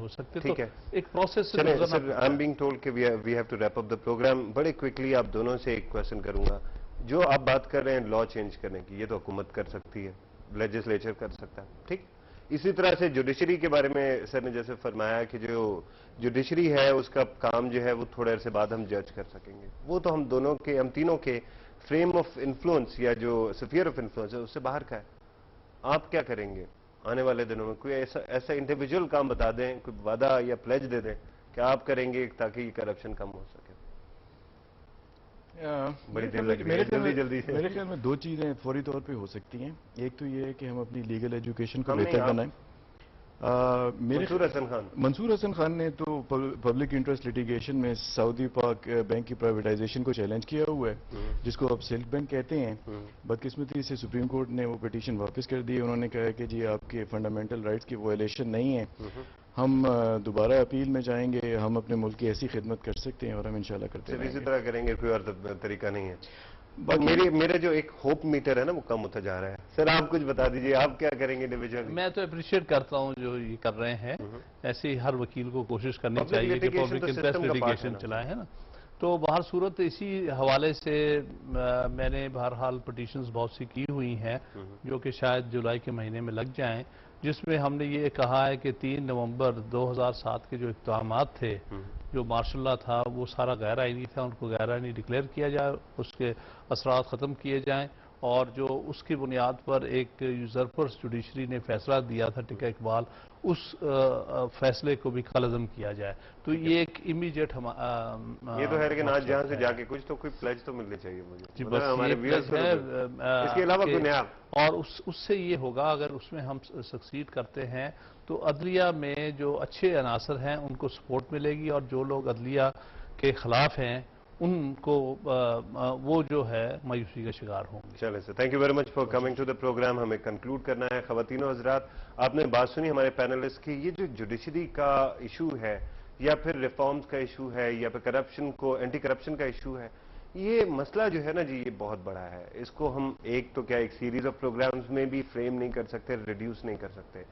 ہو سکتے. ٹھیک تو ہے, ایک پروسیس سے چلیں گزرنا sir, I am being told کہ we have to wrap up the program. بڑے کوئکلی آپ دونوں سے ایک کوشچن کروں گا. جو آپ بات کر رہے ہیں لا چینج کرنے کی, یہ تو حکومت کر سکتی ہے, لیجسلیچر کر سکتا ہے, ٹھیک. اسی طرح سے جوڈیشری کے بارے میں سر نے جیسے فرمایا کہ جو جوڈیشری ہے اس کا کام جو ہے وہ تھوڑے عرصے بعد ہم جج کر سکیں گے. وہ تو ہم تینوں کے فریم آف انفلوئنس یا جو سفیئر آف انفلوئنس ہے اس سے باہر کا ہے. آپ کیا کریں گے آنے والے دنوں میں؟ کوئی ایسا انڈیویجول کام بتا دیں, کوئی وعدہ یا پلیج دے دیں کہ آپ کریں گے تاکہ یہ کرپشن کم ہو سکے. بڑی دیر لگ رہی ہے, جلدی سے. میرے خیال میں دو چیزیں فوری طور پہ ہو سکتی ہیں. ایک تو یہ ہے کہ ہم اپنی لیگل ایجوکیشن کو بہتر بنائیں. منصور حسن خان نے تو پبلک انٹرسٹ لیٹیگیشن میں سعودی پاک بینک کی پرائیویٹائزیشن کو چیلنج کیا ہوا ہے, جس کو اب سلک بینک کہتے ہیں. بدقسمتی سے سپریم کورٹ نے وہ پٹیشن واپس کر دی. انہوں نے کہا کہ جی آپ کے فنڈامنٹل رائٹس کی وائلیشن نہیں ہے, ہم دوبارہ اپیل میں جائیں گے, ہم اپنے ملک کی ایسی خدمت کر سکتے ہیں اور ہم انشاءاللہ کرتے رہیں گے. اسی طرح کریں گے, کوئی اور طریقہ نہیں ہے. میرا جو ایک ہوپ میٹر ہے نا وہ کم ہوتا جا رہا ہے. سر آپ کچھ بتا دیجئے, آپ کیا کریں گے انڈیویجولی؟ میں تو اپریشیٹ کرتا ہوں جو یہ کر رہے ہیں. ایسے ہی ہر وکیل کو کوشش کرنی چاہیے کہ پبلک انٹرسٹ لیٹیگیشن چلائے, ہے نا. تو بہر صورت اسی حوالے سے میں نے بہرحال پٹیشنز بہت سی کی ہوئی ہیں جو کہ شاید جولائی کے مہینے میں لگ جائیں, جس میں ہم نے یہ کہا ہے کہ 3 نومبر 2007 کے جو اقدامات تھے, جو مارشل لا تھا, وہ سارا غیر آئینی تھا, ان کو غیر آئینی ڈکلیئر کیا جائے, اس کے اثرات ختم کیے جائیں, اور جو اس کی بنیاد پر ایک یوزرپرس جوڈیشری نے فیصلہ دیا تھا ٹکا اقبال, اس فیصلے کو بھی کالعدم کیا جائے. تو یہ ایک امیجیٹ یہ تو ہے لیکن آج جہاں سے جا کے کچھ تو کوئی پلیج تو ملنی چاہیے مجھے. جی بس یہ پلیج ہے. اس کے علاوہ کوئی نیا, اور اس سے یہ ہوگا اگر اس میں ہم سکسیڈ کرتے ہیں تو عدلیہ میں جو اچھے عناصر ہیں ان کو سپورٹ ملے گی, اور جو لوگ عدلیہ کے خلاف ہیں ان کو وہ جو ہے مایوسی کا شکار ہوں گے. چلیں sir, thank you very much for coming to the programme. ہمیں کنکلوڈ کرنا ہے. خواتین و حضرات, آپ نے بات سنی ہمارے پینلسٹ کی. یہ جو جوڈیشری کا ایشو ہے یا پھر ریفارمز کا ایشو ہے یا پھر کرپشن کو اینٹی کرپشن کا ایشو ہے, یہ مسئلہ جو ہے نا جی, یہ بہت بڑا ہے. اس کو ہم ایک تو کیا ایک سیریز آف پروگرامز میں بھی فریم نہیں کر سکتے, ریڈیوس نہیں کر سکتے.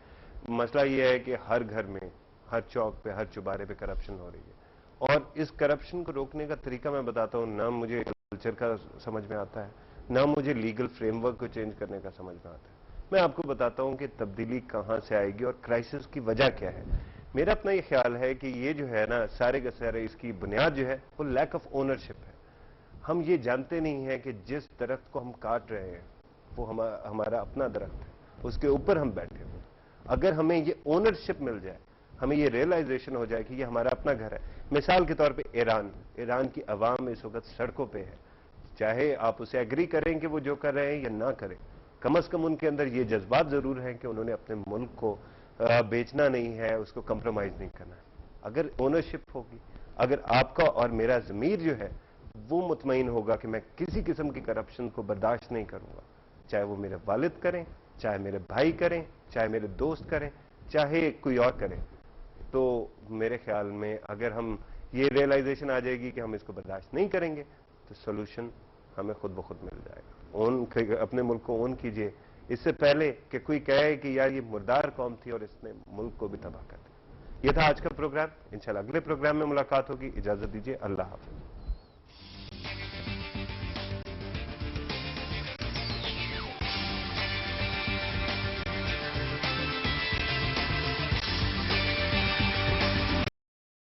مسئلہ یہ ہے کہ ہر گھر میں, ہر چوک پہ, ہر چوبارے پہ کرپشن ہو رہی ہے, اور اس کرپشن کو روکنے کا طریقہ میں بتاتا ہوں. نہ مجھے کلچر کا سمجھ میں آتا ہے, نہ مجھے لیگل فریم ورک کو چینج کرنے کا سمجھ میں آتا ہے. میں آپ کو بتاتا ہوں کہ تبدیلی کہاں سے آئے گی اور کرائسس کی وجہ کیا ہے. میرا اپنا یہ خیال ہے کہ یہ جو ہے نا سارے کے سارے اس کی بنیاد جو ہے وہ لیک آف اونرشپ ہے. ہم یہ جانتے نہیں ہیں کہ جس درخت کو ہم کاٹ رہے ہیں وہ ہمارا اپنا درخت ہے, اس کے اوپر ہم بیٹھے ہوئے. اگر ہمیں یہ اونرشپ مل جائے, ہمیں یہ ریئلائزیشن ہو جائے کہ یہ ہمارا اپنا گھر ہے. مثال کے طور پہ ایران کی عوام اس وقت سڑکوں پہ ہے. چاہے آپ اسے ایگری کریں کہ وہ جو کر رہے ہیں یا نہ کریں, کم از کم ان کے اندر یہ جذبات ضرور ہیں کہ انہوں نے اپنے ملک کو بیچنا نہیں ہے, اس کو کمپرومائز نہیں کرنا ہے. اگر اونرشپ ہوگی, اگر آپ کا اور میرا ضمیر جو ہے وہ مطمئن ہوگا کہ میں کسی قسم کی کرپشن کو برداشت نہیں کروں گا, چاہے وہ میرے والد کریں, چاہے میرے بھائی کریں, چاہے میرے دوست کریں, چاہے کوئی اور کرے, تو میرے خیال میں اگر ہم یہ ریئلائزیشن آ جائے گی کہ ہم اس کو برداشت نہیں کریں گے تو سولوشن ہمیں خود بخود مل جائے گا. اپنے ملک کو اون کیجئے اس سے پہلے کہ کوئی کہے کہ یار یہ مردار قوم تھی اور اس نے ملک کو بھی تباہ کر دیا. یہ تھا آج کا پروگرام. انشاءاللہ اگلے پروگرام میں ملاقات ہوگی. اجازت دیجیے, اللہ حافظ.